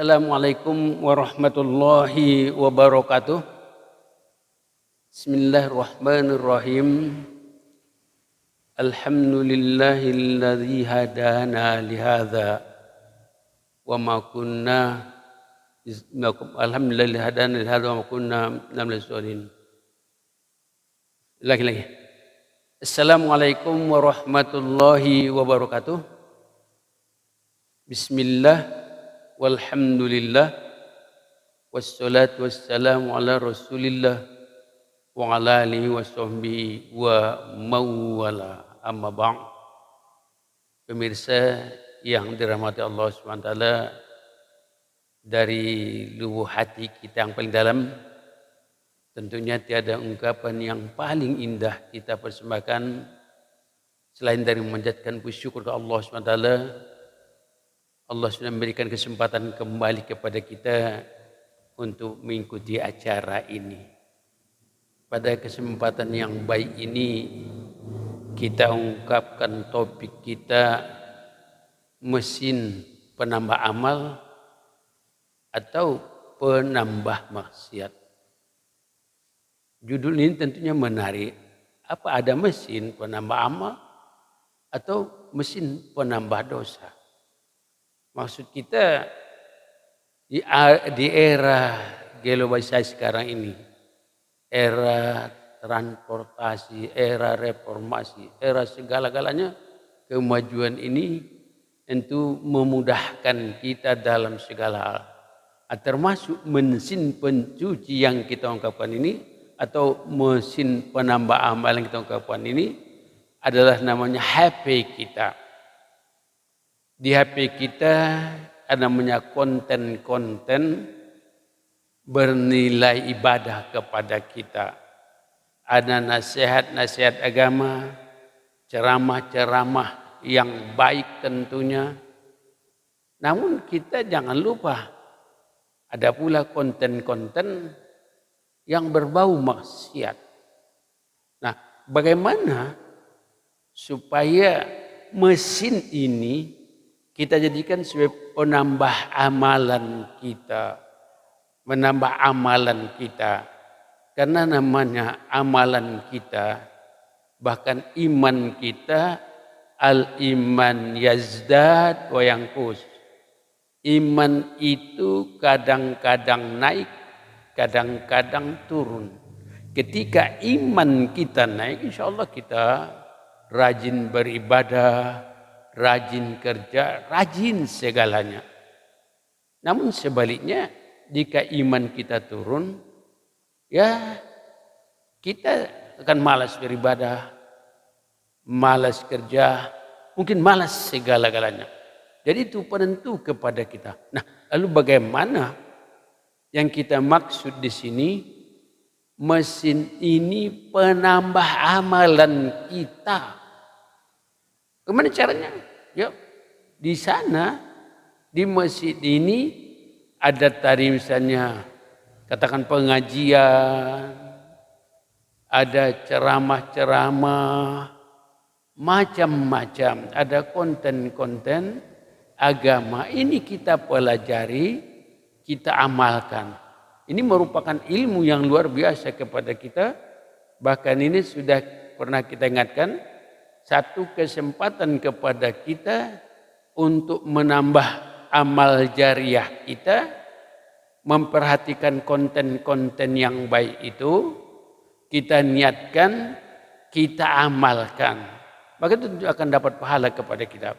Assalamualaikum warahmatullahi wabarakatuh. Bismillahirrahmanirrahim. Alhamdulillahilladzi hadana lihadza wa ma kunna alhamdulillah hadana lihadza wa ma kunna minal muslimin. Lagi. Assalamualaikum warahmatullahi wabarakatuh. Bismillah. Walhamdulillah wassalatu wassalamu ala rasulillah wa ala alihi wa sahbihi wa mawala amma ba'd. Pemirsa yang dirahmati Allah SWT, dari lubuk hati kita yang paling dalam, tentunya tiada ungkapan yang paling indah kita persembahkan selain dari memanjatkan syukur ke Allah SWT. Allah sudah memberikan kesempatan kembali kepada kita untuk mengikuti acara ini. Pada kesempatan yang baik ini kita ungkapkan topik kita, mesin penambah amal atau penambah maksiat. Judul ini tentunya menarik. Apa ada mesin penambah amal atau mesin penambah dosa? Maksud kita di era globalisasi sekarang ini, era transportasi, era reformasi, era segala-galanya, kemajuan ini tentu memudahkan kita dalam segala hal. Termasuk mesin pencuci yang kita ungkapkan ini atau mesin penambah amal yang kita ungkapkan ini adalah namanya HP kita. Di HP kita ada namanya konten-konten bernilai ibadah kepada kita. Ada nasihat-nasihat agama, ceramah-ceramah yang baik tentunya. Namun kita jangan lupa, ada pula konten-konten yang berbau maksiat. Nah, bagaimana supaya mesin ini kita jadikan sebagai penambah amalan kita, menambah amalan kita. Karena namanya amalan kita, bahkan iman kita, al-iman yazdad wa yanqus. Iman itu kadang-kadang naik, kadang-kadang turun. Ketika iman kita naik, insya Allah kita rajin beribadah, rajin kerja, rajin segalanya. Namun sebaliknya, jika iman kita turun, ya kita akan malas beribadah, malas kerja, mungkin malas segala-galanya. Jadi itu penentu kepada kita. Nah, lalu bagaimana yang kita maksud di sini? Mesin ini penambah amalan kita. Gimana caranya? Ya, di sana, di masjid ini ada tadi misalnya katakan pengajian, ada ceramah-ceramah, macam-macam, ada konten-konten agama. Ini kita pelajari, kita amalkan. Ini merupakan ilmu yang luar biasa kepada kita. Bahkan ini sudah pernah kita ingatkan, satu kesempatan kepada kita untuk menambah amal jariah kita, memperhatikan konten-konten yang baik itu, kita niatkan, kita amalkan. Maka itu akan dapat pahala kepada kita.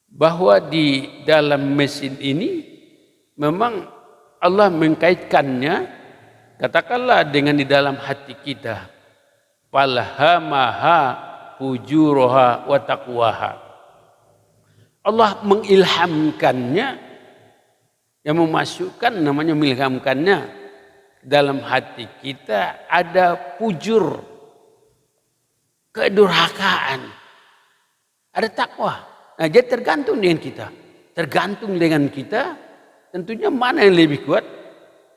Bahwa di dalam mesin ini memang Allah mengkaitkannya, katakanlah dengan di dalam hati kita. Falhamaha fujuraha wa taqwaha. Allah mengilhamkannya, yang memasukkan namanya mengilhamkannya dalam hati kita ada fujur, kedurhakaan, ada takwa. Nah, jadi tergantung dengan kita. Tergantung dengan kita, tentunya mana yang lebih kuat.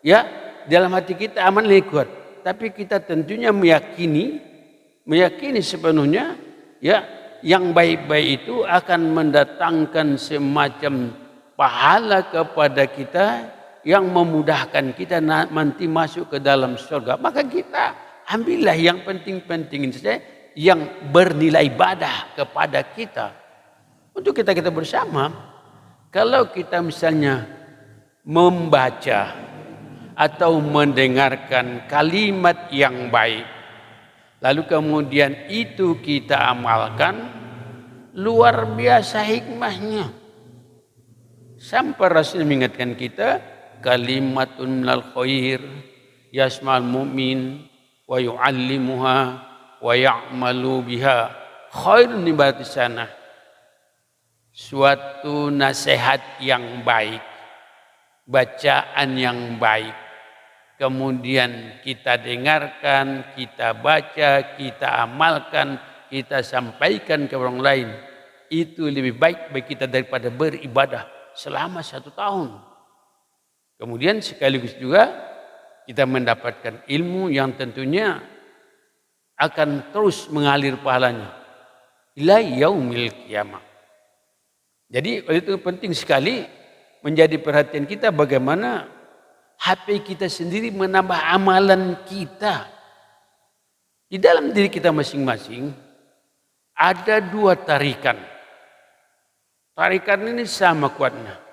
Ya, dalam hati kita aman lebih kuat. Tapi kita tentunya meyakini sepenuhnya ya yang baik-baik itu akan mendatangkan semacam pahala kepada kita yang memudahkan kita nanti masuk ke dalam surga. Maka kita ambillah yang penting-penting saja yang bernilai ibadah kepada kita. Untuk kita bersama, kalau kita misalnya membaca atau mendengarkan kalimat yang baik, lalu kemudian itu kita amalkan, luar biasa hikmahnya. Sampai Rasul mengingatkan kita, kalimatun minal khair yasma'al mu'min wa yu'allimuha wa ya'malu biha khairun ibadati sana. Suatu nasihat yang baik, bacaan yang baik, kemudian kita dengarkan, kita baca, kita amalkan, kita sampaikan ke orang lain, itu lebih baik bagi kita daripada beribadah selama 1 tahun. Kemudian sekaligus juga kita mendapatkan ilmu yang tentunya akan terus mengalir pahalanya ila yaumil qiyamah. Jadi itu penting sekali menjadi perhatian kita bagaimana HP kita sendiri menambah amalan kita. Di dalam diri kita masing-masing ada 2 tarikan. Tarikan ini sama kuatnya.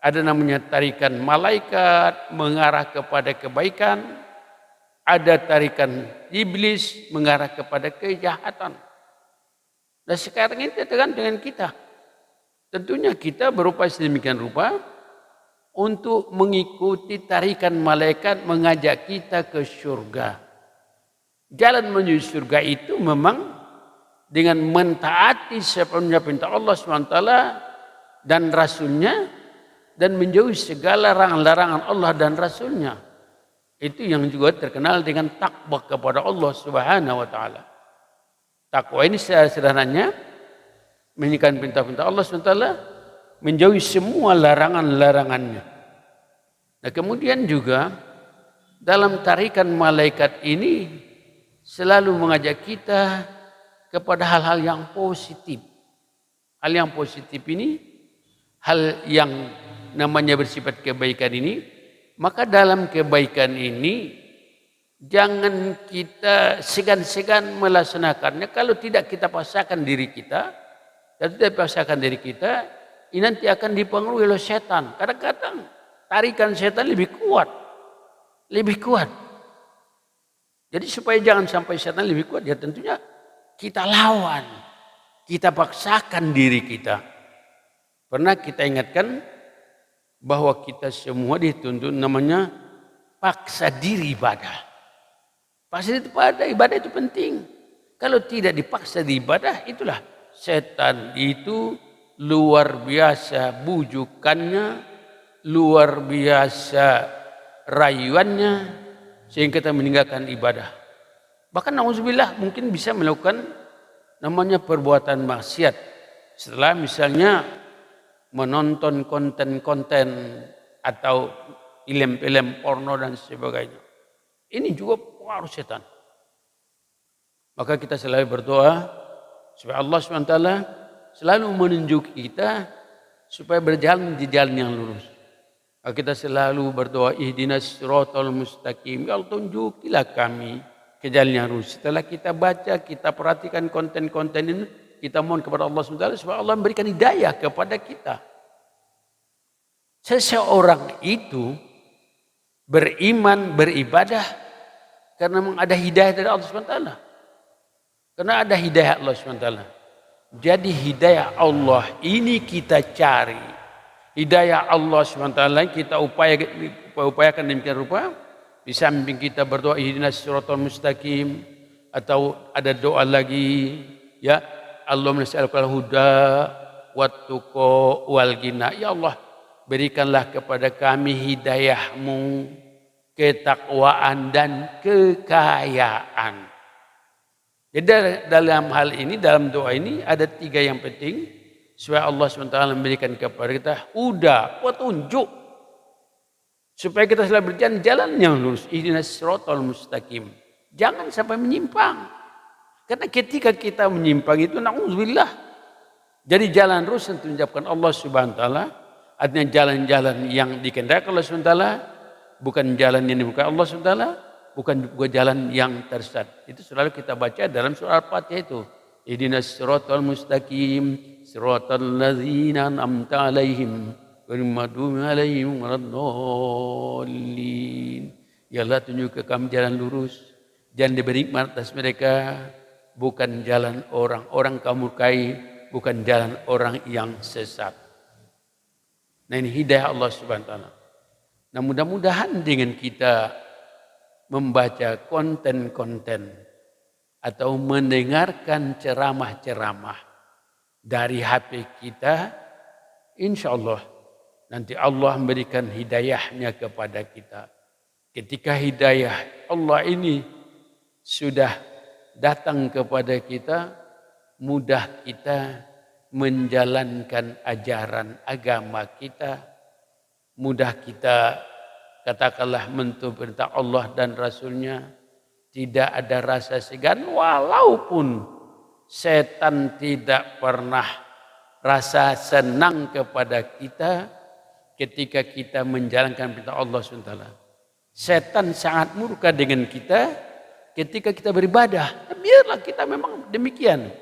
Ada namanya tarikan malaikat mengarah kepada kebaikan. Ada tarikan iblis mengarah kepada kejahatan. Nah sekarang ini tergantung dengan kita. Tentunya kita berupaya sedemikian rupa untuk mengikuti tarikan malaikat mengajak kita ke surga. Jalan menuju surga itu memang dengan mentaati sepenuhnya perintah Allah SWT dan Rasulnya dan menjauhi segala larangan Allah dan Rasulnya. Itu yang juga terkenal dengan takwa kepada Allah Subhanahu wa taala. Takwa ini sederhananya menjalankan perintah-perintah Allah SWT, menjauhi semua larangan-larangannya. Nah kemudian juga dalam tarikan malaikat ini selalu mengajak kita kepada hal-hal yang positif. Hal yang positif ini, hal yang namanya bersifat kebaikan ini, maka dalam kebaikan ini jangan kita segan-segan melaksanakannya kalau tidak kita paksakan diri kita. Dan tidak paksakan diri kita, ini nanti akan dipengaruhi oleh setan. Kadang-kadang tarikan setan lebih kuat. Lebih kuat. Jadi supaya jangan sampai setan lebih kuat, ya tentunya kita lawan. Kita paksakan diri kita. Pernah kita ingatkan bahwa kita semua dituntut namanya paksa diri ibadah. Paksa diri ibadah itu penting. Kalau tidak dipaksa di ibadah, itulah setan itu luar biasa bujukannya, luar biasa rayuannya, sehingga kita meninggalkan ibadah. Bahkan na'udzubillah mungkin bisa melakukan namanya perbuatan maksiat. Setelah misalnya menonton konten-konten atau film-film porno dan sebagainya. Ini juga pengaruh setan. Maka kita selalu berdoa supaya Allah SWT selalu menunjuki kita supaya berjalan di jalan yang lurus. Kita selalu berdoa ihdinas siratal mustaqim. Ya Allah tunjukilah kami ke jalan yang lurus. Setelah kita baca, kita perhatikan konten-konten ini, kita mohon kepada Allah SWT supaya Allah memberikan hidayah kepada kita. Seseorang itu beriman, beribadah karena memang ada hidayah dari Allah SWT. Karena ada hidayah Allah SWT. Jadi hidayah Allah ini kita cari. Hidayah Allah SWT kita upayakan demikian rupa. Di samping kita berdoa ihdinas siratal mustaqim. Atau ada doa lagi. Ya Allahumma nas'alukal huda wattuqa wal ghina. Ya Allah berikanlah kepada kami hidayahmu, ketakwaan dan kekayaan. Jadi dalam hal ini, dalam doa ini ada 3 yang penting. Supaya Allah SWT memberikan kepada kita huda, petunjuk. Supaya kita selalu berjalan jalan yang lurus. Ihdinas siratal mustaqim. Jangan sampai menyimpang. Karena ketika kita menyimpang itu na'udzubillah. Jadi jalan lurus yang diucapkan Allah SWT Artinya jalan-jalan yang dikehendaki Allah SWT bukan jalan yang dibuka Allah SWT, bukan juga jalan yang tersesat. Itu selalu kita baca dalam surah Al-Fatihah itu. Ihdinas siratal mustaqim, siratal ladzina an'amta 'alaihim, ghairil maghdubi 'alaihim waladdallin. Ya Allah, tunjuk ke kami jalan lurus, jangan diberi nikmat atas mereka, bukan jalan orang-orang kamu murkai, bukan jalan orang yang sesat. Nah, ini hidayah Allah Subhanahu wa taala. Nah, mudah-mudahan dengan kita membaca konten-konten atau mendengarkan ceramah-ceramah dari HP kita, insya Allah nanti Allah memberikan hidayahnya kepada kita. Ketika hidayah Allah ini sudah datang kepada kita, mudah kita menjalankan ajaran agama kita, mudah kita katakanlah menurut perintah Allah dan Rasulnya, tidak ada rasa segan, walaupun setan tidak pernah rasa senang kepada kita ketika kita menjalankan perintah Allah SWT. Setan sangat murka dengan kita ketika kita beribadah. Biarlah kita memang demikian.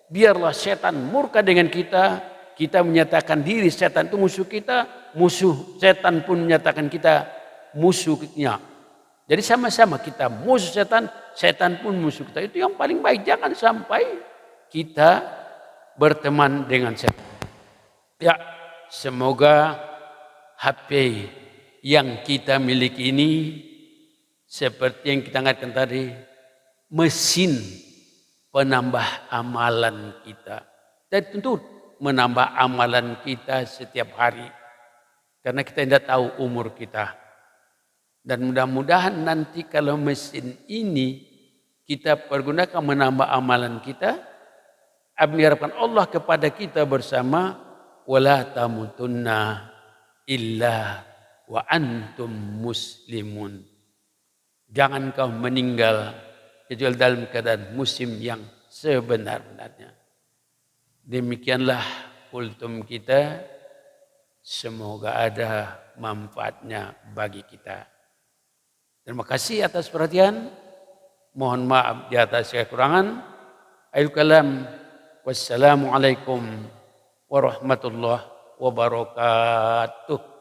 Biarlah setan murka dengan kita, kita menyatakan diri setan itu musuh kita, musuh setan pun menyatakan kita musuhnya. Jadi sama-sama kita musuh setan, setan pun musuh kita. Itu yang paling baik, jangan sampai kita berteman dengan setan. Ya, semoga HP yang kita miliki ini seperti yang kita angkatkan tadi, mesin penambah amalan kita. Dan tentu menambah amalan kita setiap hari. Karena kita tidak tahu umur kita. Dan mudah-mudahan nanti kalau mesin ini kita pergunakan menambah amalan kita, diharapkan Allah kepada kita bersama, wala tamutunna illa wa antum muslimun. Jangan kau meninggal kecuali dalam keadaan muslim yang sebenar-benarnya. Demikianlah kultum kita. Semoga ada manfaatnya bagi kita. Terima kasih atas perhatian. Mohon maaf di atas kekurangan. Akhirul kalam. Wassalamualaikum warahmatullahi wabarakatuh.